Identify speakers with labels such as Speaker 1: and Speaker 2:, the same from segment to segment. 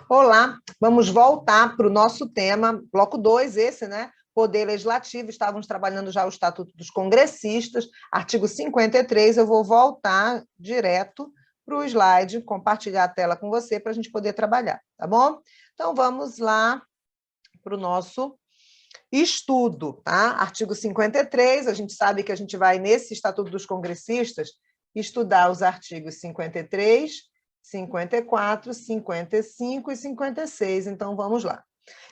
Speaker 1: Olá, vamos voltar para o nosso tema, bloco 2, esse, né? Poder Legislativo, estávamos trabalhando já o Estatuto dos Congressistas, artigo 53, eu vou voltar direto para o slide, compartilhar a tela com você para a gente poder trabalhar, tá bom? Então, vamos lá para o nosso estudo, tá? Artigo 53, a gente sabe que a gente vai, nesse Estatuto dos Congressistas, estudar os artigos 53, 54, 55 e 56. Então, vamos lá.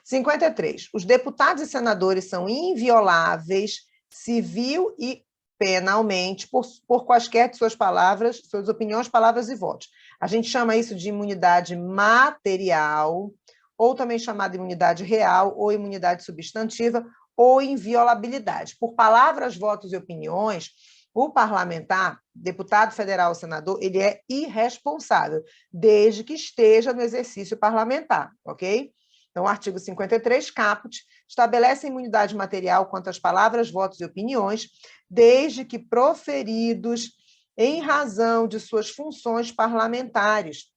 Speaker 1: 53. Os deputados e senadores são invioláveis, civil e penalmente, por quaisquer de suas palavras, suas opiniões, palavras e votos. A gente chama isso de imunidade material, ou também chamada de imunidade real, ou imunidade substantiva, ou inviolabilidade. Por palavras, votos e opiniões, o parlamentar, deputado federal ou senador, ele é irresponsável, desde que esteja no exercício parlamentar, ok? Então, o artigo 53, caput, estabelece a imunidade material quanto às palavras, votos e opiniões, desde que proferidos em razão de suas funções parlamentares,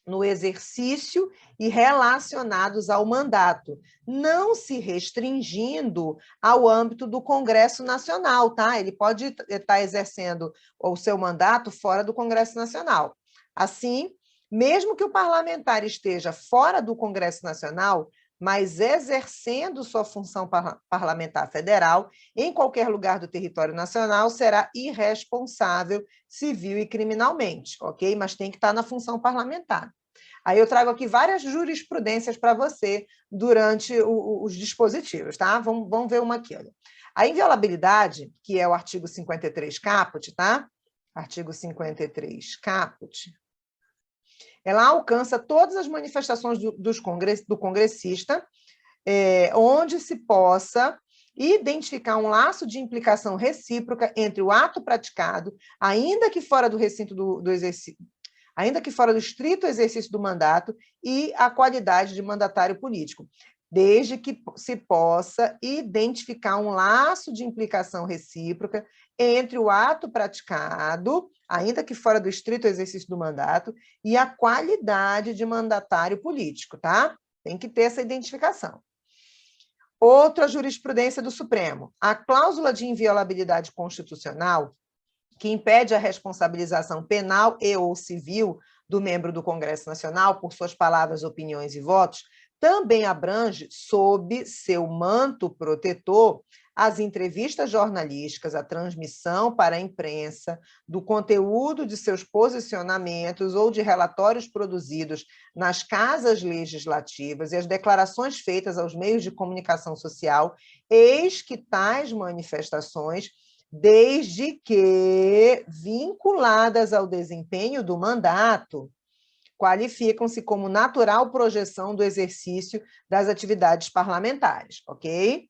Speaker 1: no exercício e relacionados ao mandato, não se restringindo ao âmbito do Congresso Nacional, tá? Ele pode estar exercendo o seu mandato fora do Congresso Nacional. Assim, mesmo que o parlamentar esteja fora do Congresso Nacional, mas exercendo sua função parlamentar federal, em qualquer lugar do território nacional, será irresponsável civil e criminalmente, ok? Mas tem que estar na função parlamentar. Aí eu trago aqui várias jurisprudências para você durante os dispositivos, tá? Vamos ver uma aqui, olha. A inviolabilidade, que é o artigo 53 caput, tá? Artigo 53 caput, ela alcança todas as manifestações do congressista, onde se possa identificar um laço de implicação recíproca entre o ato praticado, ainda que fora do recinto do exercício, ainda que fora do estrito exercício do mandato, e a qualidade de mandatário político, desde que se possa identificar um laço de implicação recíproca entre o ato praticado, ainda que fora do estrito exercício do mandato, e a qualidade de mandatário político, tá? Tem que ter essa identificação. Outra jurisprudência do Supremo. A cláusula de inviolabilidade constitucional, que impede a responsabilização penal e ou civil do membro do Congresso Nacional por suas palavras, opiniões e votos, também abrange, sob seu manto protetor, as entrevistas jornalísticas, a transmissão para a imprensa do conteúdo de seus posicionamentos ou de relatórios produzidos nas casas legislativas e as declarações feitas aos meios de comunicação social, eis que tais manifestações, desde que vinculadas ao desempenho do mandato, qualificam-se como natural projeção do exercício das atividades parlamentares, ok?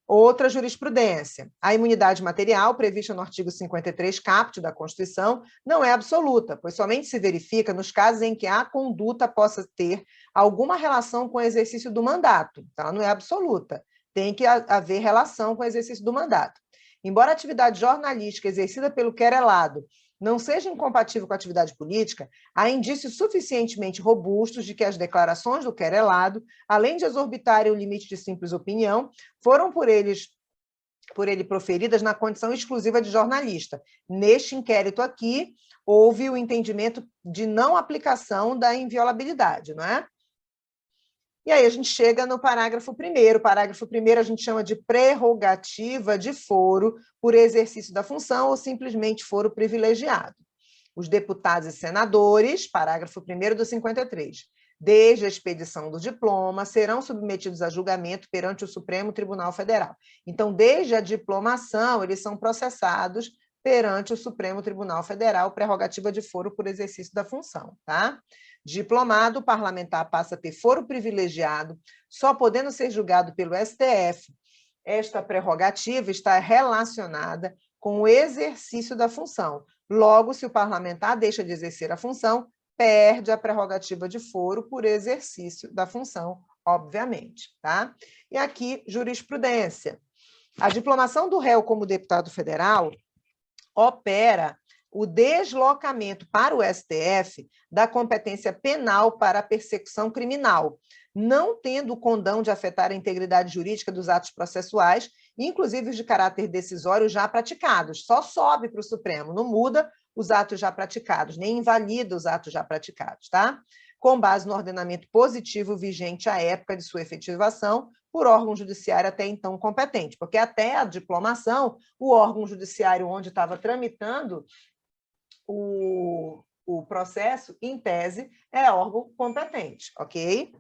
Speaker 1: Outra jurisprudência. A imunidade material, prevista no artigo 53 caput da Constituição, não é absoluta, pois somente se verifica nos casos em que a conduta possa ter alguma relação com o exercício do mandato. Então, ela não é absoluta, tem que haver relação com o exercício do mandato. Embora a atividade jornalística exercida pelo querelado não seja incompatível com a atividade política, há indícios suficientemente robustos de que as declarações do querelado, além de exorbitarem o limite de simples opinião, foram por ele proferidas na condição exclusiva de jornalista. Neste inquérito aqui, houve o entendimento de não aplicação da inviolabilidade, não é? E aí a gente chega no parágrafo 1º. O parágrafo 1º a gente chama de prerrogativa de foro por exercício da função ou simplesmente foro privilegiado. Os deputados e senadores, parágrafo 1º do 53, desde a expedição do diploma, serão submetidos a julgamento perante o Supremo Tribunal Federal. Então, desde a diplomação, eles são processados perante o Supremo Tribunal Federal, prerrogativa de foro por exercício da função, tá? Diplomado, o parlamentar passa a ter foro privilegiado, só podendo ser julgado pelo STF. Esta prerrogativa está relacionada com o exercício da função. Logo, se o parlamentar deixa de exercer a função, perde a prerrogativa de foro por exercício da função, obviamente, tá? E aqui, jurisprudência. A diplomação do réu como deputado federal opera o deslocamento para o STF da competência penal para a persecução criminal, não tendo o condão de afetar a integridade jurídica dos atos processuais, inclusive os de caráter decisório já praticados. Só sobe para o Supremo, não muda os atos já praticados, nem invalida os atos já praticados, tá? Com base no ordenamento positivo vigente à época de sua efetivação por órgão judiciário até então competente, porque até a diplomação, o órgão judiciário onde estava tramitando o processo, em tese, era órgão competente, ok?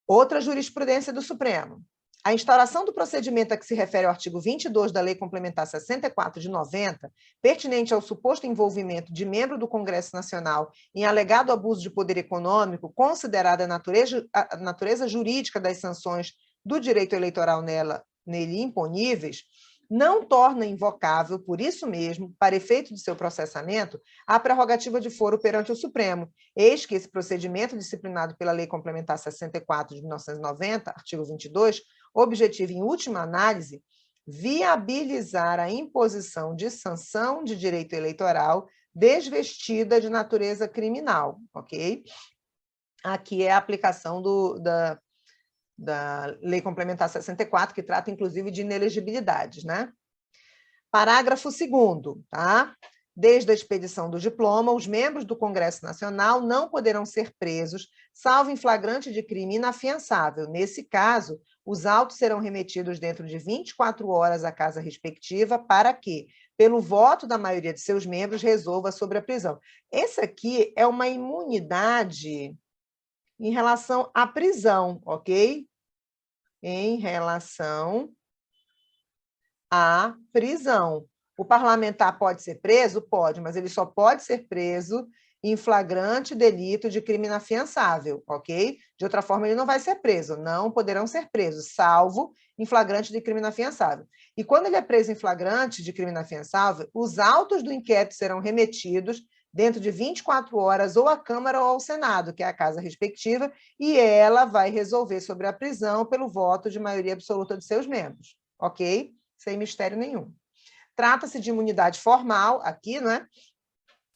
Speaker 1: Outra jurisprudência do Supremo. A instauração do procedimento a que se refere o artigo 22 da Lei Complementar 64 de 90, pertinente ao suposto envolvimento de membro do Congresso Nacional em alegado abuso de poder econômico, considerada a natureza jurídica das sanções do direito eleitoral nele imponíveis, não torna invocável, por isso mesmo, para efeito de seu processamento, a prerrogativa de foro perante o Supremo, eis que esse procedimento disciplinado pela Lei Complementar 64 de 1990, artigo 22, objetiva, em última análise, viabilizar a imposição de sanção de direito eleitoral desvestida de natureza criminal, ok? Aqui é a aplicação da Lei Complementar 64, que trata, inclusive, de inelegibilidades, né? Parágrafo 2º, tá? Desde a expedição do diploma, os membros do Congresso Nacional não poderão ser presos, salvo em flagrante de crime inafiançável. Nesse caso, os autos serão remetidos dentro de 24 horas à casa respectiva para que, pelo voto da maioria de seus membros, resolva sobre a prisão. Essa aqui é uma imunidade em relação à prisão, ok? Em relação à prisão. O parlamentar pode ser preso? Pode, mas ele só pode ser preso em flagrante delito de crime inafiançável, ok? De outra forma, ele não vai ser preso, não poderão ser presos, salvo em flagrante de crime inafiançável. E quando ele é preso em flagrante de crime inafiançável, os autos do inquérito serão remetidos dentro de 24 horas ou à Câmara ou ao Senado, que é a casa respectiva, e ela vai resolver sobre a prisão pelo voto de maioria absoluta de seus membros, ok? Sem mistério nenhum. Trata-se de imunidade formal, aqui, não é?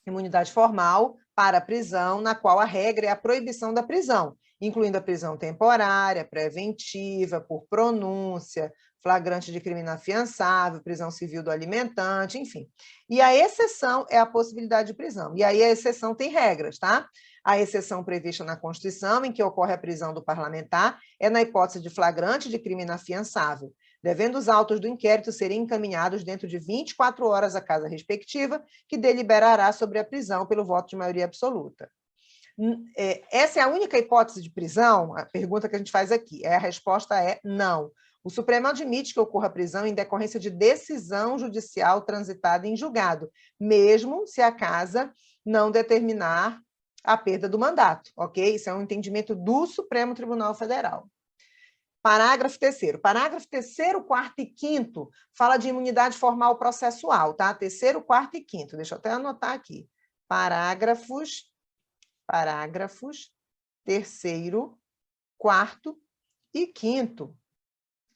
Speaker 1: Imunidade formal para a prisão, na qual a regra é a proibição da prisão, incluindo a prisão temporária, preventiva, por pronúncia, flagrante de crime inafiançável, prisão civil do alimentante, enfim. E a exceção é a possibilidade de prisão. E aí a exceção tem regras, tá? A exceção prevista na Constituição, em que ocorre a prisão do parlamentar, é na hipótese de flagrante de crime inafiançável, devendo os autos do inquérito serem encaminhados dentro de 24 horas à casa respectiva, que deliberará sobre a prisão pelo voto de maioria absoluta. Essa é a única hipótese de prisão? A pergunta que a gente faz aqui. A resposta é não. O Supremo admite que ocorra prisão em decorrência de decisão judicial transitada em julgado, mesmo se a casa não determinar a perda do mandato, ok? Isso é um entendimento do Supremo Tribunal Federal. Parágrafo 3º. Parágrafo 3º, 4º e 5º fala de imunidade formal processual, tá? 3º, 4º e 5º. Deixa eu até anotar aqui. Parágrafos 3º, 4º e 5º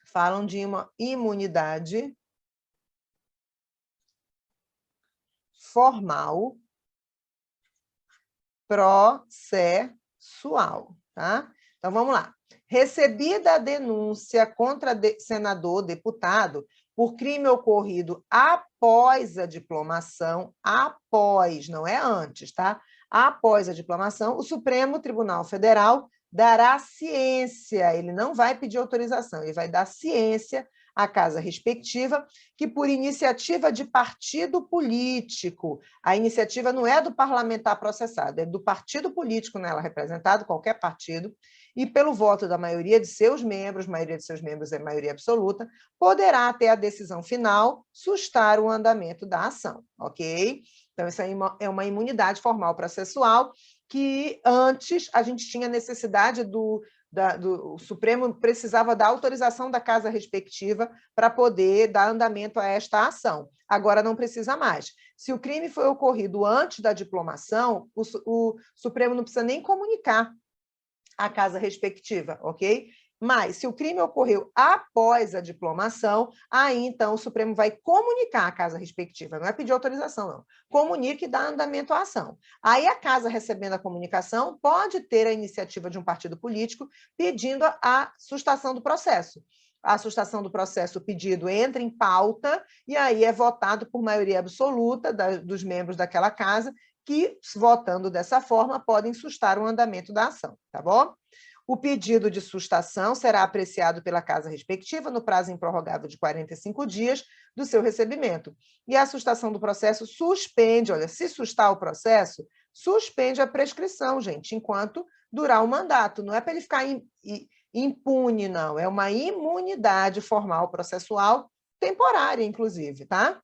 Speaker 1: falam de uma imunidade formal processual, tá? Então, vamos lá. Recebida a denúncia contra senador, deputado, por crime ocorrido após a diplomação, após, não é antes, tá? Após a diplomação, o Supremo Tribunal Federal dará ciência, ele não vai pedir autorização, ele vai dar ciência à casa respectiva, que por iniciativa de partido político, a iniciativa não é do parlamentar processado, é do partido político nela representado, qualquer partido, e pelo voto da maioria de seus membros, maioria de seus membros é maioria absoluta, poderá, até a decisão final, sustar o andamento da ação, ok? Então, isso aí é uma imunidade formal processual que antes a gente tinha necessidade do Supremo precisava da autorização da casa respectiva para poder dar andamento a esta ação. Agora não precisa mais. Se o crime foi ocorrido antes da diplomação, o Supremo não precisa nem comunicar a casa respectiva, ok? Mas, se o crime ocorreu após a diplomação, aí, então, o Supremo vai comunicar à casa respectiva, não é pedir autorização, não. Comunica e dá andamento à ação. Aí, a casa, recebendo a comunicação, pode ter a iniciativa de um partido político pedindo a sustação do processo. A sustação do processo, o pedido entra em pauta e aí é votado por maioria absoluta dos membros daquela casa, que, votando dessa forma, podem sustar o andamento da ação, tá bom? O pedido de sustação será apreciado pela casa respectiva no prazo improrrogável de 45 dias do seu recebimento. E a sustação do processo suspende, olha, se sustar o processo, suspende a prescrição, gente, enquanto durar o mandato. Não é para ele ficar impune, não. É uma imunidade formal processual temporária, inclusive, tá?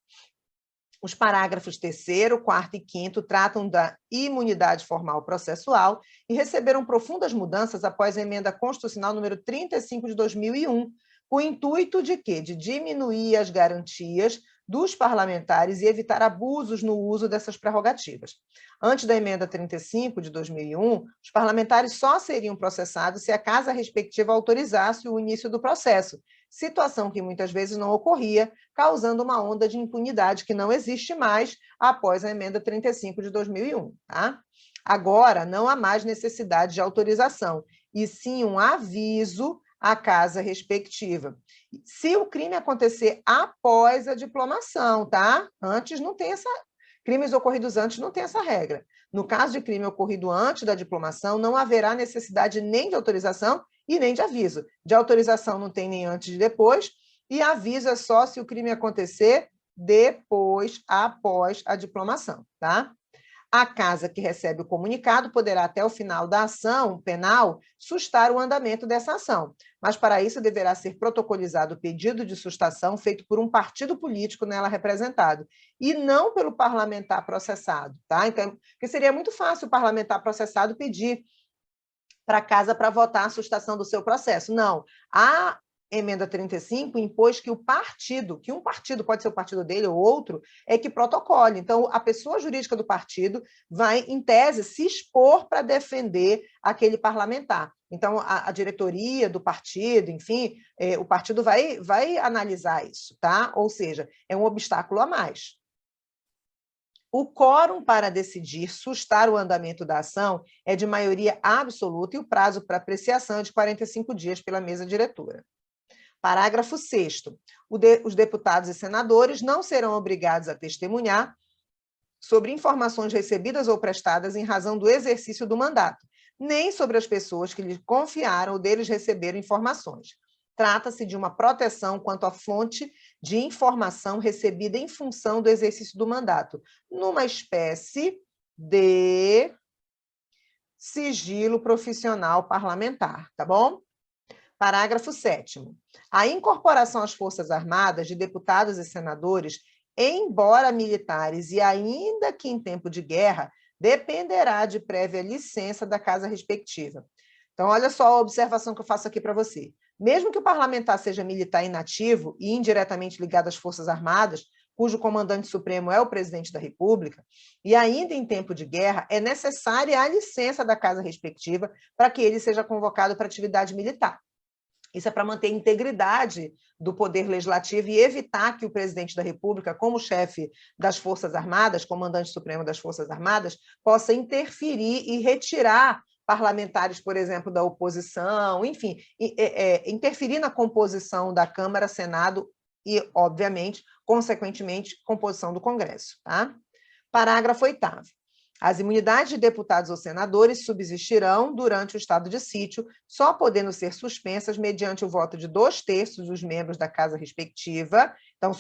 Speaker 1: Os parágrafos 3º, 4º e 5º tratam da imunidade formal processual e receberam profundas mudanças após a emenda constitucional número 35 de 2001, com o intuito de quê? De diminuir as garantias dos parlamentares e evitar abusos no uso dessas prerrogativas. Antes da emenda 35 de 2001, os parlamentares só seriam processados se a casa respectiva autorizasse o início do processo, situação que muitas vezes não ocorria, causando uma onda de impunidade que não existe mais após a emenda 35 de 2001. Tá? Agora, não há mais necessidade de autorização, e sim um aviso à casa respectiva. Se o crime acontecer após a diplomação, tá? Antes não tem essa... Crimes ocorridos antes não tem essa regra. No caso de crime ocorrido antes da diplomação, não haverá necessidade nem de autorização e nem de aviso. De autorização não tem nem antes e depois, e aviso é só se o crime acontecer depois, após a diplomação, tá? A casa que recebe o comunicado poderá, até o final da ação penal, sustar o andamento dessa ação, mas para isso deverá ser protocolizado o pedido de sustação feito por um partido político nela representado, e não pelo parlamentar processado, tá? Então, porque seria muito fácil o parlamentar processado pedir para a casa para votar a sustação do seu processo. Não, a emenda 35 impôs que que um partido, pode ser o partido dele ou outro, é que protocole. Então, a pessoa jurídica do partido vai, em tese, se expor para defender aquele parlamentar. Então, a diretoria do partido, enfim, o partido vai analisar isso, tá? Ou seja, é um obstáculo a mais. O quórum para decidir sustar o andamento da ação é de maioria absoluta e o prazo para apreciação é de 45 dias pela mesa diretora. Parágrafo 6º. Os deputados e senadores não serão obrigados a testemunhar sobre informações recebidas ou prestadas em razão do exercício do mandato, nem sobre as pessoas que lhes confiaram ou deles receberam informações. Trata-se de uma proteção quanto à fonte de informação recebida em função do exercício do mandato, numa espécie de sigilo profissional parlamentar, tá bom? Parágrafo 7º. A incorporação às Forças Armadas de deputados e senadores, embora militares e ainda que em tempo de guerra, dependerá de prévia licença da casa respectiva. Então, olha só a observação que eu faço aqui para você. Mesmo que o parlamentar seja militar inativo e indiretamente ligado às Forças Armadas, cujo comandante supremo é o presidente da República, e ainda em tempo de guerra, é necessária a licença da casa respectiva para que ele seja convocado para atividade militar. Isso é para manter a integridade do poder legislativo e evitar que o presidente da República, como chefe das Forças Armadas, comandante supremo das Forças Armadas, possa interferir e retirar parlamentares, por exemplo, da oposição, enfim, interferir na composição da Câmara, Senado e, obviamente, consequentemente, composição do Congresso. Tá? Parágrafo 8º. As imunidades de deputados ou senadores subsistirão durante o estado de sítio, só podendo ser suspensas mediante o voto de 2/3 dos membros da casa respectiva. Então,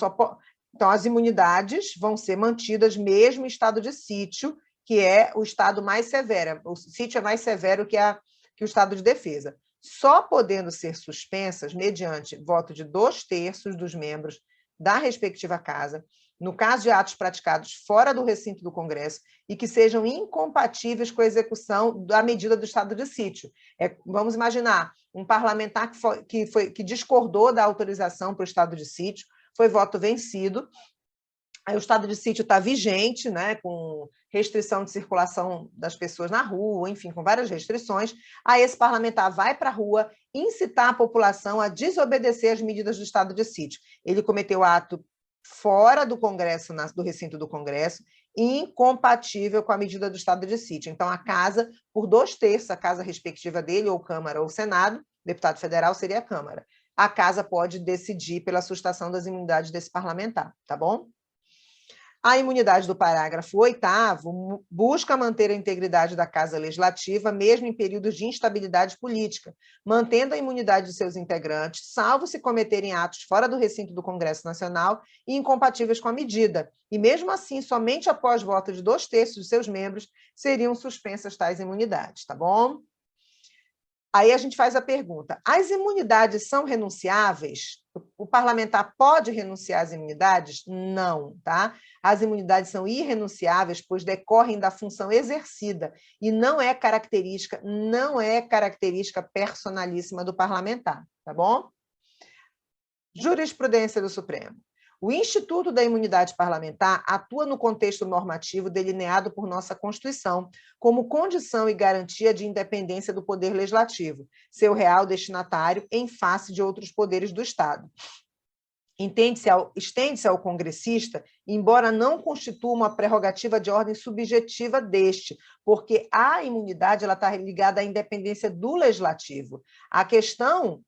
Speaker 1: as imunidades vão ser mantidas mesmo em estado de sítio, que é o estado mais severo. O sítio é mais severo que o estado de defesa. Só podendo ser suspensas mediante voto de 2/3 dos membros da respectiva casa, no caso de atos praticados fora do recinto do Congresso e que sejam incompatíveis com a execução da medida do estado de sítio. Vamos imaginar um parlamentar que discordou da autorização para o estado de sítio, foi voto vencido, Aí o estado de sítio está vigente, né, com restrição de circulação das pessoas na rua, enfim, com várias restrições. Aí esse parlamentar vai para a rua incitar a população a desobedecer as medidas do estado de sítio. Ele cometeu ato fora do Congresso, do recinto do Congresso, incompatível com a medida do estado de sítio. Então, a casa, por 2/3, a casa respectiva dele, ou Câmara ou Senado, deputado federal seria a Câmara. A casa pode decidir pela sustação das imunidades desse parlamentar, tá bom? A imunidade do parágrafo 8º busca manter a integridade da Casa Legislativa, mesmo em períodos de instabilidade política, mantendo a imunidade de seus integrantes, salvo se cometerem atos fora do recinto do Congresso Nacional e incompatíveis com a medida. E, mesmo assim, somente após voto de 2/3 de seus membros seriam suspensas tais imunidades, tá bom? Aí a gente faz a pergunta: as imunidades são renunciáveis? O parlamentar pode renunciar às imunidades? Não, tá? As imunidades são irrenunciáveis, pois decorrem da função exercida e não é característica personalíssima do parlamentar, tá bom? Jurisprudência do Supremo. O Instituto da Imunidade Parlamentar atua no contexto normativo delineado por nossa Constituição, como condição e garantia de independência do Poder Legislativo, seu real destinatário em face de outros poderes do Estado. Estende-se ao congressista, embora não constitua uma prerrogativa de ordem subjetiva deste, porque a imunidade está ligada à independência do Legislativo. A questão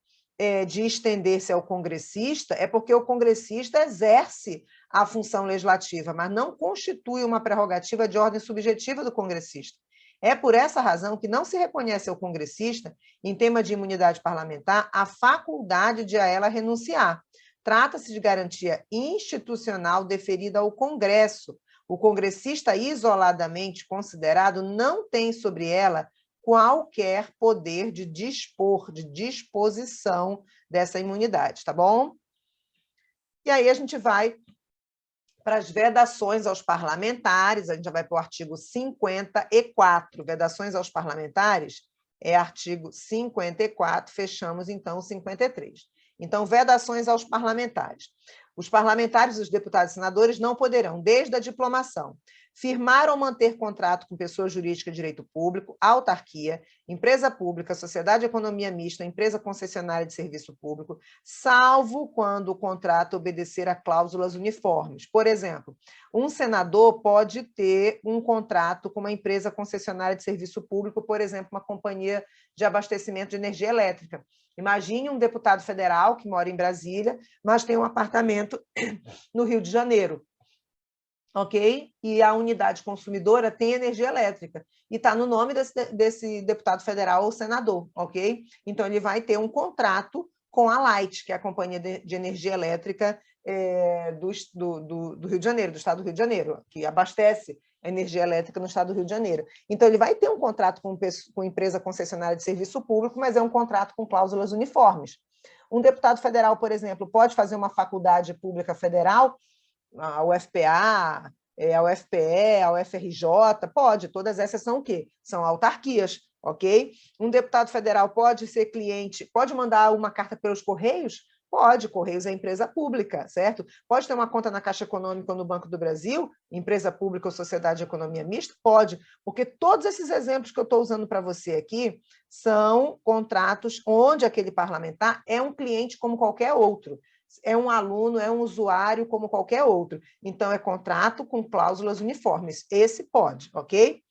Speaker 1: de estender-se ao congressista é porque o congressista exerce a função legislativa, mas não constitui uma prerrogativa de ordem subjetiva do congressista. É por essa razão que não se reconhece ao congressista, em tema de imunidade parlamentar, a faculdade de a ela renunciar. Trata-se de garantia institucional deferida ao Congresso. O congressista isoladamente considerado não tem sobre ela qualquer poder de dispor, de disposição dessa imunidade, tá bom? E aí a gente vai para as vedações aos parlamentares, a gente já vai para o artigo 54, vedações aos parlamentares, é artigo 54, fechamos então o 53. Então, vedações aos parlamentares. Os parlamentares, os deputados e senadores não poderão, desde a diplomação, firmar ou manter contrato com pessoa jurídica de direito público, autarquia, empresa pública, sociedade de economia mista, empresa concessionária de serviço público, salvo quando o contrato obedecer a cláusulas uniformes. Por exemplo, um senador pode ter um contrato com uma empresa concessionária de serviço público, por exemplo, uma companhia de abastecimento de energia elétrica. Imagine um deputado federal que mora em Brasília, mas tem um apartamento no Rio de Janeiro. Ok? E a unidade consumidora tem energia elétrica e está no nome desse deputado federal ou senador, ok? Então, ele vai ter um contrato com a Light, que é a companhia de energia elétrica do Rio de Janeiro, do estado do Rio de Janeiro, que abastece a energia elétrica no estado do Rio de Janeiro. Então, ele vai ter um contrato com empresa concessionária de serviço público, mas é um contrato com cláusulas uniformes. Um deputado federal, por exemplo, pode fazer uma faculdade pública federal, a UFPA, a UFPE, a UFRJ, pode, todas essas são o quê? São autarquias, ok? Um deputado federal pode ser cliente, pode mandar uma carta pelos Correios? Pode, Correios é empresa pública, certo? Pode ter uma conta na Caixa Econômica ou no Banco do Brasil, empresa pública ou sociedade de economia mista? Pode, porque todos esses exemplos que eu estou usando para você aqui são contratos onde aquele parlamentar é um cliente como qualquer outro. É um aluno, é um usuário como qualquer outro. Então, é contrato com cláusulas uniformes. Esse pode, ok?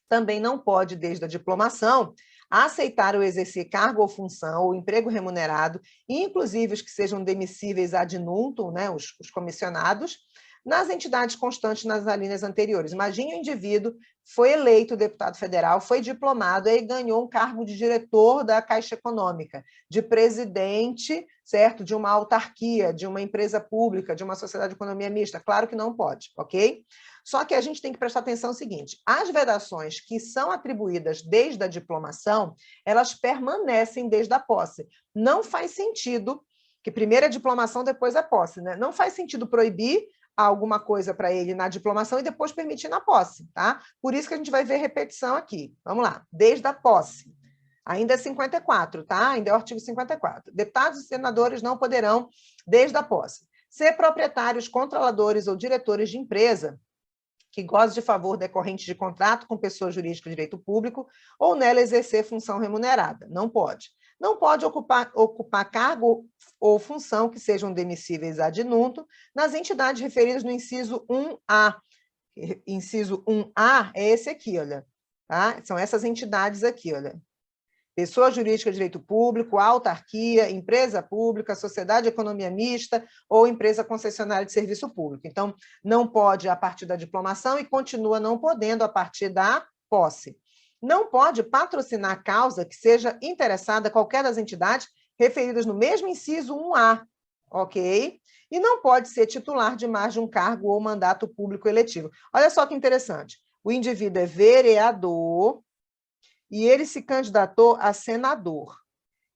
Speaker 1: Também não pode, desde a diplomação, aceitar ou exercer cargo ou função ou emprego remunerado, inclusive os que sejam demissíveis ad nutum, né, os comissionados, nas entidades constantes nas linhas anteriores. Imagine um indivíduo, foi eleito deputado federal, foi diplomado e ganhou um cargo de diretor da Caixa Econômica, de presidente, certo, de uma autarquia, de uma empresa pública, de uma sociedade de economia mista. Claro que não pode, ok? Só que a gente tem que prestar atenção no seguinte: as vedações que são atribuídas desde a diplomação, elas permanecem desde a posse. Não faz sentido, que primeiro é diplomação, depois é posse, né? Não faz sentido proibir alguma coisa para ele na diplomação e depois permitir na posse, tá? Por isso que a gente vai ver repetição aqui. Vamos lá, desde a posse. Ainda é 54, tá? Ainda é o artigo 54. Deputados e senadores não poderão, desde a posse, ser proprietários, controladores ou diretores de empresa que goze de favor decorrente de contrato com pessoa jurídica de direito público ou nela exercer função remunerada. Não pode. Não pode ocupar cargo ou função que sejam demissíveis ad nuntum nas entidades referidas no inciso 1A. Inciso 1A é esse aqui, olha. Tá? São essas entidades aqui, olha. Pessoa jurídica de direito público, autarquia, empresa pública, sociedade de economia mista ou empresa concessionária de serviço público. Então, não pode a partir da diplomação e continua não podendo a partir da posse. Não pode patrocinar causa que seja interessada a qualquer das entidades referidas no mesmo inciso 1A, ok? E não pode ser titular de mais de um cargo ou mandato público eletivo. Olha só que interessante. O indivíduo é vereador, e ele se candidatou a senador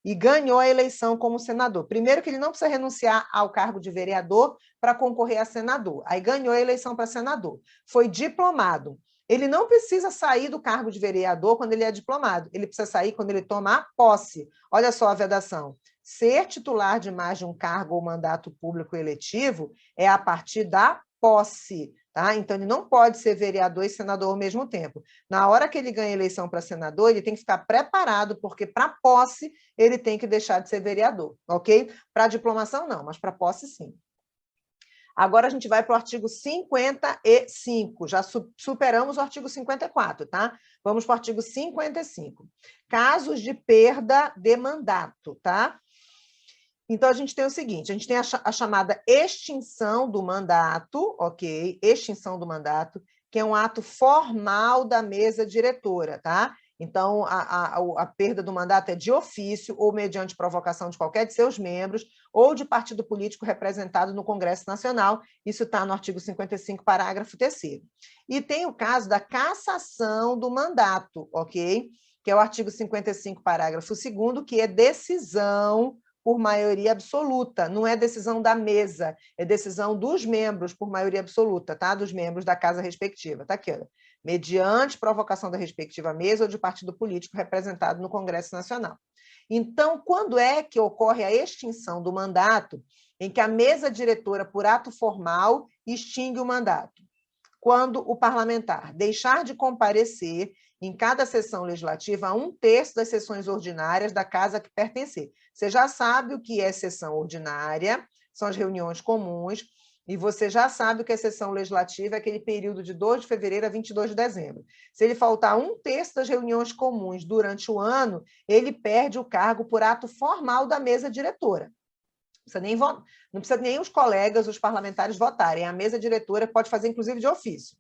Speaker 1: e ganhou a eleição como senador. Primeiro que ele não precisa renunciar ao cargo de vereador para concorrer a senador. Aí ganhou a eleição para senador. Foi diplomado. Ele não precisa sair do cargo de vereador quando ele é diplomado. Ele precisa sair quando ele tomar posse. Olha só a vedação. Ser titular de mais de um cargo ou mandato público eletivo é a partir da posse. Tá? Então, ele não pode ser vereador e senador ao mesmo tempo. Na hora que ele ganha a eleição para senador, ele tem que ficar preparado, porque para posse ele tem que deixar de ser vereador, ok? Para diplomação, não, mas para posse, sim. Agora a gente vai para o artigo 55, já superamos o artigo 54, tá? Vamos para o artigo 55. Casos de perda de mandato, tá? Então, a gente tem o seguinte, a gente tem a chamada extinção do mandato, ok? Extinção do mandato, que é um ato formal da mesa diretora, tá? Então, a perda do mandato é de ofício ou mediante provocação de qualquer de seus membros ou de partido político representado no Congresso Nacional. Isso está no artigo 55, parágrafo 3º. E tem o caso da cassação do mandato, ok? Que é o artigo 55, parágrafo 2º, que é decisão por maioria absoluta, não é decisão da mesa, é decisão dos membros por maioria absoluta, tá? Dos membros da casa respectiva. Tá aqui, olha. Mediante provocação da respectiva mesa ou de partido político representado no Congresso Nacional. Então, quando é que ocorre a extinção do mandato em que a mesa diretora, por ato formal, extingue o mandato? Quando o parlamentar deixar de comparecer em cada sessão legislativa a 1/3 das sessões ordinárias da casa a que pertencer. Você já sabe o que é sessão ordinária, são as reuniões comuns, e você já sabe o que é sessão legislativa, é aquele período de 2 de fevereiro a 22 de dezembro. Se ele faltar 1/3 das reuniões comuns durante o ano, ele perde o cargo por ato formal da mesa diretora. Não precisa nem os colegas, os parlamentares votarem. A mesa diretora pode fazer, inclusive, de ofício.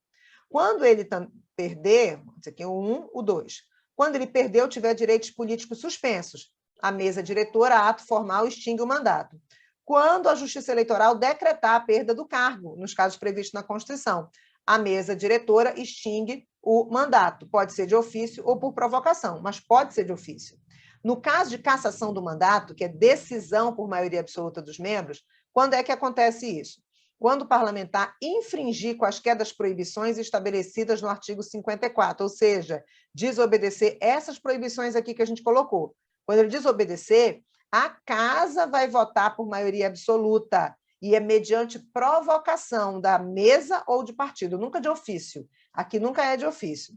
Speaker 1: Quando ele perder, isso aqui é o 1, o 2. Quando ele perdeu, tiver direitos políticos suspensos, a mesa diretora, ato formal, extingue o mandato. Quando a Justiça Eleitoral decretar a perda do cargo, nos casos previstos na Constituição, a mesa diretora extingue o mandato. Pode ser de ofício ou por provocação, mas pode ser de ofício. No caso de cassação do mandato, que é decisão por maioria absoluta dos membros, quando é que acontece isso? Quando o parlamentar infringir quaisquer das proibições estabelecidas no artigo 54, ou seja, desobedecer essas proibições aqui que a gente colocou. Quando ele desobedecer, a casa vai votar por maioria absoluta e é mediante provocação da mesa ou de partido, nunca de ofício. Aqui nunca é de ofício.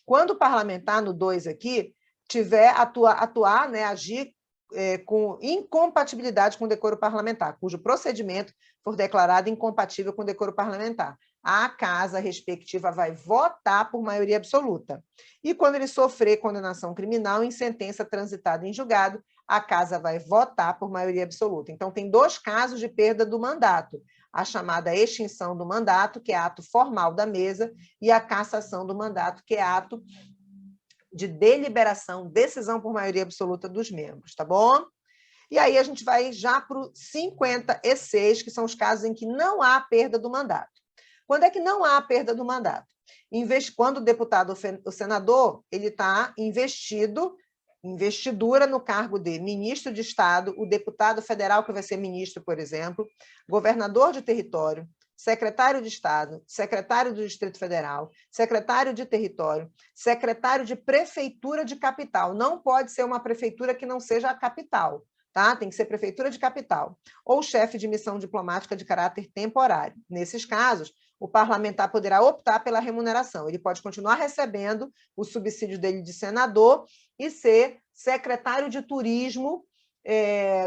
Speaker 1: Quando o parlamentar, no 2 aqui, tiver atuar, né, agir com incompatibilidade com o decoro parlamentar, cujo procedimento for declarado incompatível com o decoro parlamentar. A casa respectiva vai votar por maioria absoluta. E quando ele sofrer condenação criminal em sentença transitada em julgado, a casa vai votar por maioria absoluta. Então, tem 2 casos de perda do mandato. A chamada extinção do mandato, que é ato formal da mesa, e a cassação do mandato, que é ato de deliberação, decisão por maioria absoluta dos membros, tá bom? E aí a gente vai já para o 56, que são os casos em que não há perda do mandato. Quando é que não há perda do mandato? Quando o deputado, o senador, ele está investidura no cargo de ministro de Estado, o deputado federal que vai ser ministro, por exemplo, governador de território, secretário de Estado, secretário do Distrito Federal, secretário de território, secretário de prefeitura de capital. Não pode ser uma prefeitura que não seja a capital. tá? Tem que ser prefeitura de capital, ou chefe de missão diplomática de caráter temporário. Nesses casos, o parlamentar poderá optar pela remuneração. Ele pode continuar recebendo o subsídio dele de senador e ser secretário de turismo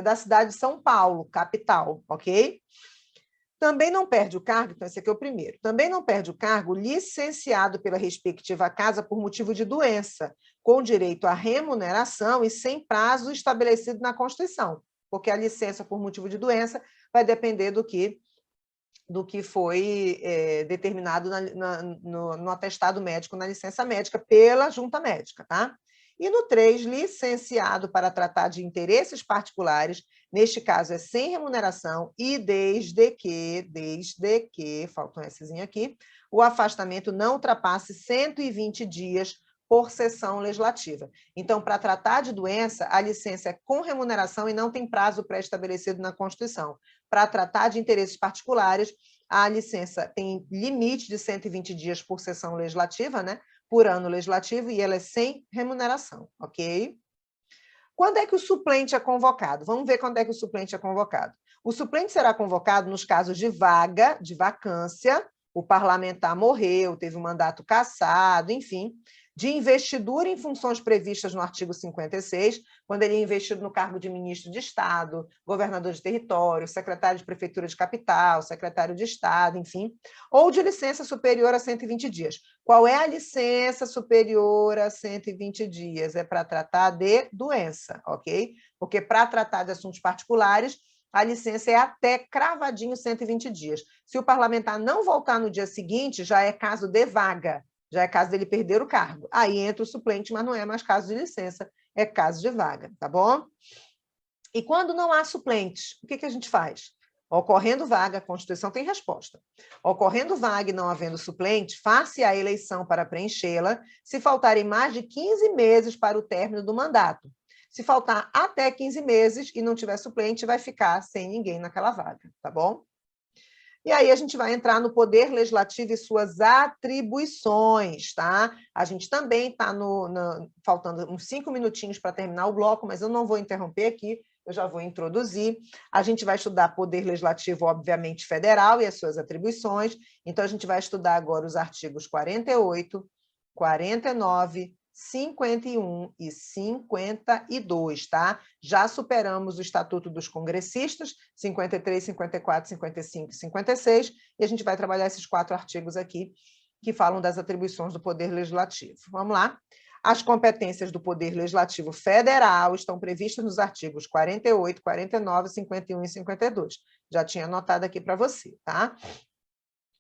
Speaker 1: da cidade de São Paulo, capital, ok? Também não perde o cargo, então esse aqui é o primeiro, também não perde o cargo licenciado pela respectiva casa por motivo de doença, com direito à remuneração e sem prazo estabelecido na Constituição, porque a licença por motivo de doença vai depender do que foi determinado no atestado médico, na licença médica, pela junta médica, tá? E no 3, licenciado para tratar de interesses particulares, neste caso é sem remuneração e desde que, falta um Szinho aqui, o afastamento não ultrapasse 120 dias por sessão legislativa. Então, para tratar de doença, a licença é com remuneração e não tem prazo pré-estabelecido na Constituição. Para tratar de interesses particulares, a licença tem limite de 120 dias por sessão legislativa, né? Por ano legislativo, e ela é sem remuneração, ok? Quando é que o suplente é convocado? Vamos ver quando é que o suplente é convocado. O suplente será convocado nos casos de vaga, de vacância, o parlamentar morreu, teve o mandato cassado, enfim, de investidura em funções previstas no artigo 56, quando ele é investido no cargo de ministro de Estado, governador de território, secretário de prefeitura de capital, secretário de Estado, enfim, ou de licença superior a 120 dias. Qual é a licença superior a 120 dias? É para tratar de doença, ok? Porque para tratar de assuntos particulares, a licença é até cravadinho 120 dias. Se o parlamentar não voltar no dia seguinte, já é caso de vaga, já é caso dele perder o cargo. Aí entra o suplente, mas não é mais caso de licença, é caso de vaga, tá bom? E quando não há suplente, o que a gente faz? Ocorrendo vaga, a Constituição tem resposta. Ocorrendo vaga e não havendo suplente, faça a eleição para preenchê-la, se faltarem mais de 15 meses para o término do mandato. Se faltar até 15 meses e não tiver suplente, vai ficar sem ninguém naquela vaga, tá bom? E aí a gente vai entrar no Poder Legislativo e suas atribuições, tá? A gente também está faltando uns 5 minutinhos para terminar o bloco, mas eu não vou interromper aqui, eu já vou introduzir. A gente vai estudar Poder Legislativo, obviamente, federal e as suas atribuições. Então, a gente vai estudar agora os artigos 48, 49, 51 e 52, tá? Já superamos o Estatuto dos Congressistas, 53, 54, 55 e 56, e a gente vai trabalhar esses 4 artigos aqui que falam das atribuições do Poder Legislativo. Vamos lá? As competências do Poder Legislativo Federal estão previstas nos artigos 48, 49, 51 e 52. Já tinha anotado aqui para você, tá?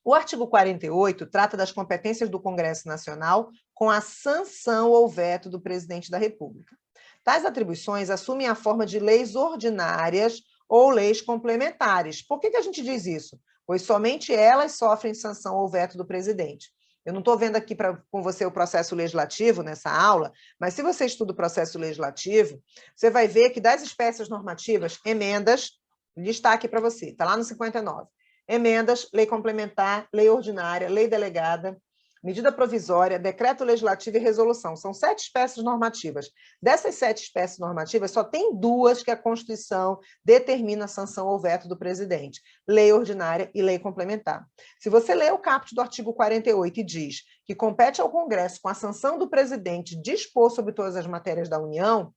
Speaker 1: O artigo 48 trata das competências do Congresso Nacional com a sanção ou veto do presidente da República. Tais atribuições assumem a forma de leis ordinárias ou leis complementares. Por que a gente diz isso? Pois somente elas sofrem sanção ou veto do presidente. Eu não estou vendo aqui com você o processo legislativo nessa aula, mas se você estuda o processo legislativo, você vai ver que das espécies normativas, emendas, destaque para você, está lá no 59. Emendas, lei complementar, lei ordinária, lei delegada, medida provisória, decreto legislativo e resolução. São 7 espécies normativas. Dessas 7 espécies normativas, só tem 2 que a Constituição determina a sanção ou veto do presidente: lei ordinária e lei complementar. Se você ler o caput do artigo 48 e diz que compete ao Congresso, com a sanção do presidente, dispor sobre todas as matérias da União,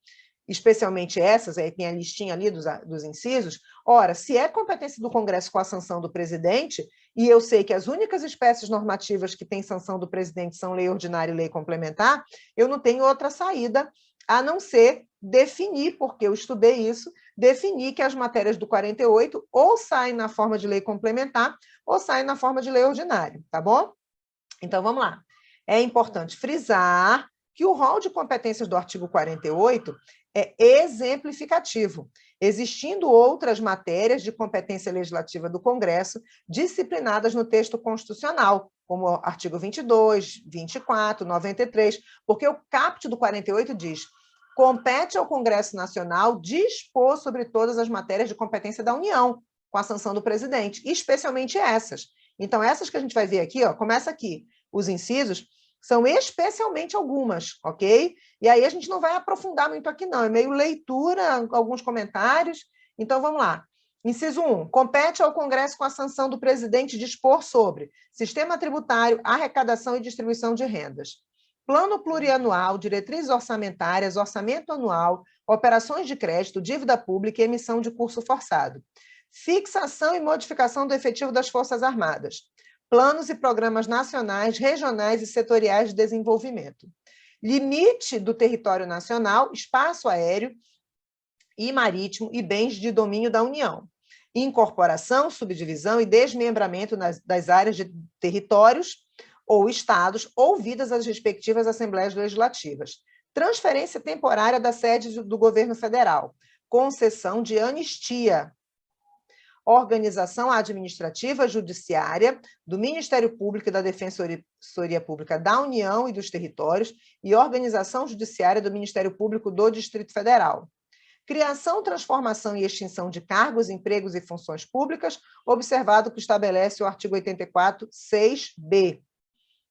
Speaker 1: especialmente essas, aí tem a listinha ali dos incisos. Ora, se é competência do Congresso com a sanção do presidente, e eu sei que as únicas espécies normativas que têm sanção do presidente são lei ordinária e lei complementar, eu não tenho outra saída a não ser definir, porque eu estudei isso, definir que as matérias do 48 ou saem na forma de lei complementar ou saem na forma de lei ordinária, tá bom? Então, vamos lá. É importante frisar que o rol de competências do artigo 48 é exemplificativo, existindo outras matérias de competência legislativa do Congresso disciplinadas no texto constitucional, como o artigo 22, 24, 93, porque o caput do 48 diz: compete ao Congresso Nacional dispor sobre todas as matérias de competência da União, com a sanção do presidente, especialmente essas. Então, essas que a gente vai ver aqui, ó, começa aqui, os incisos: São especialmente algumas, ok? E aí a gente não vai aprofundar muito aqui, não. É meio leitura, alguns comentários. Então, vamos lá. Inciso 1. Compete ao Congresso, com a sanção do presidente, dispor sobre sistema tributário, arrecadação e distribuição de rendas, plano plurianual, diretrizes orçamentárias, orçamento anual, operações de crédito, dívida pública e emissão de curso forçado, fixação e modificação do efetivo das Forças Armadas, planos e programas nacionais, regionais e setoriais de desenvolvimento, limite do território nacional, espaço aéreo e marítimo e bens de domínio da União, incorporação, subdivisão e desmembramento das áreas de territórios ou estados, ouvidas as respectivas assembleias legislativas, transferência temporária da sede do governo federal, concessão de anistia, organização administrativa judiciária do Ministério Público e da Defensoria Pública da União e dos Territórios e organização judiciária do Ministério Público do Distrito Federal. Criação, transformação e extinção de cargos, empregos e funções públicas, observado o que estabelece o artigo 84, 6b,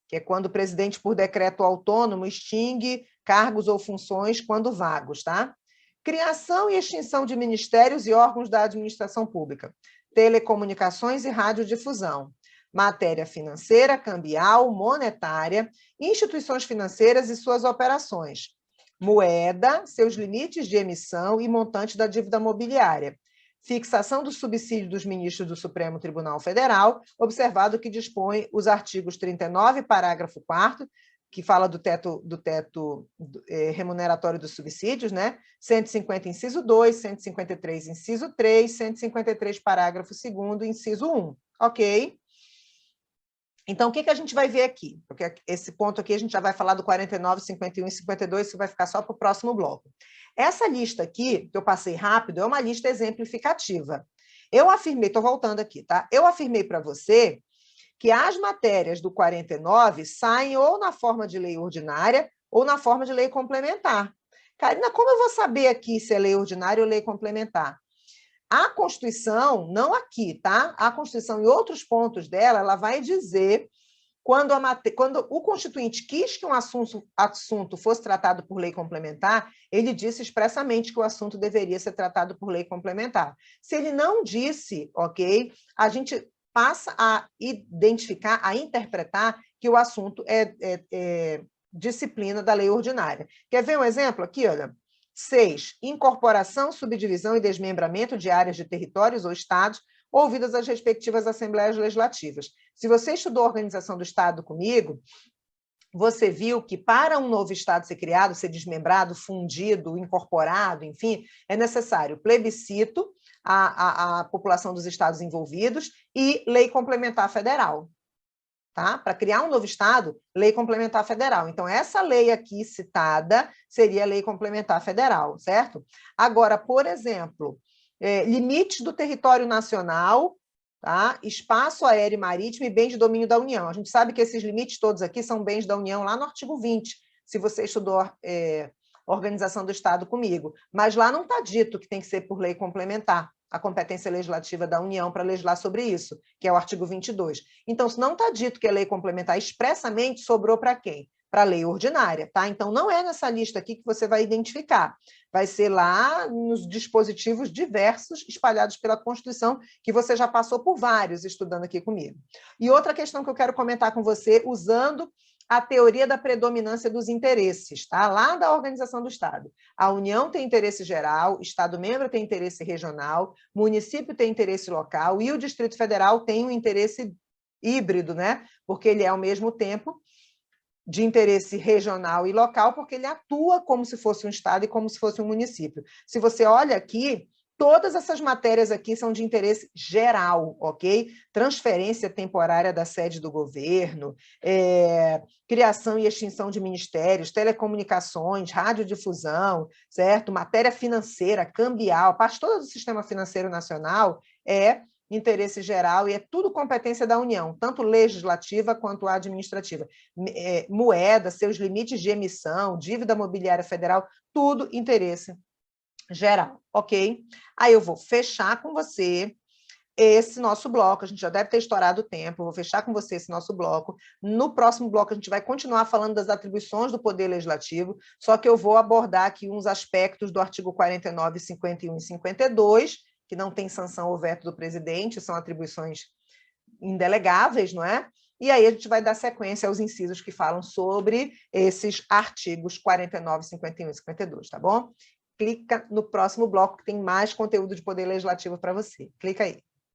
Speaker 1: que é quando o presidente, por decreto autônomo, extingue cargos ou funções quando vagos, tá? Criação e extinção de ministérios e órgãos da administração pública, telecomunicações e radiodifusão, matéria financeira, cambial, monetária, instituições financeiras e suas operações, moeda, seus limites de emissão e montante da dívida mobiliária, fixação do subsídio dos ministros do Supremo Tribunal Federal, observado que dispõe os artigos 39, parágrafo 4º, que fala do teto remuneratório dos subsídios, né? 150, inciso 2, 153, inciso 3, 153, parágrafo 2º, inciso 1, ok? Então, o que a gente vai ver aqui? Porque esse ponto aqui a gente já vai falar do 49, 51 e 52, isso vai ficar só para o próximo bloco. Essa lista aqui, que eu passei rápido, é uma lista exemplificativa. Eu afirmei, estou voltando aqui, tá? Eu afirmei para você que as matérias do 49 saem ou na forma de lei ordinária ou na forma de lei complementar. Karina, como eu vou saber aqui se é lei ordinária ou lei complementar? A Constituição, não aqui, tá? A Constituição, em outros pontos dela, ela vai dizer quando o Constituinte quis que um assunto fosse tratado por lei complementar, ele disse expressamente que o assunto deveria ser tratado por lei complementar. Se ele não disse, ok, a gente passa a identificar, a interpretar que o assunto é disciplina da lei ordinária. Quer ver um exemplo aqui? Olha, 6. Incorporação, subdivisão e desmembramento de áreas de territórios ou estados, ouvidas as respectivas assembleias legislativas. Se você estudou a organização do Estado comigo, você viu que para um novo Estado ser criado, ser desmembrado, fundido, incorporado, enfim, é necessário plebiscito, a população dos estados envolvidos e lei complementar federal. Tá? Para criar um novo Estado, lei complementar federal. Então, essa lei aqui citada seria a lei complementar federal, certo? Agora, por exemplo, limites do território nacional, tá? Espaço aéreo e marítimo e bens de domínio da União. A gente sabe que esses limites todos aqui são bens da União lá no artigo 20, se você estudou organização do Estado comigo. Mas lá não está dito que tem que ser por lei complementar a competência legislativa da União para legislar sobre isso, que é o artigo 22. Então, se não está dito que é lei complementar expressamente, sobrou para quem? Para a lei ordinária, tá? Então, não é nessa lista aqui que você vai identificar. Vai ser lá nos dispositivos diversos espalhados pela Constituição, que você já passou por vários estudando aqui comigo. E outra questão que eu quero comentar com você, usando a teoria da predominância dos interesses, tá? Lá da organização do Estado. A União tem interesse geral, Estado-membro tem interesse regional, município tem interesse local e o Distrito Federal tem um interesse híbrido, né? Porque ele é, ao mesmo tempo, de interesse regional e local, porque ele atua como se fosse um Estado e como se fosse um município. Se você olha aqui, todas essas matérias aqui são de interesse geral, ok? Transferência temporária da sede do governo, criação e extinção de ministérios, telecomunicações, radiodifusão, certo? Matéria financeira, cambial, parte toda do sistema financeiro nacional é interesse geral e é tudo competência da União, tanto legislativa quanto administrativa. Moeda, seus limites de emissão, dívida mobiliária federal, tudo interesse geral, ok? Aí eu vou fechar com você esse nosso bloco. A gente já deve ter estourado o tempo, vou fechar com você esse nosso bloco. No próximo bloco, a gente vai continuar falando das atribuições do Poder Legislativo, só que eu vou abordar aqui uns aspectos do artigo 49, 51 e 52, que não tem sanção ou veto do presidente, são atribuições indelegáveis, não é? E aí a gente vai dar sequência aos incisos que falam sobre esses artigos 49, 51 e 52, tá bom? Clica no próximo bloco que tem mais conteúdo de Poder Legislativo para você. Clica aí.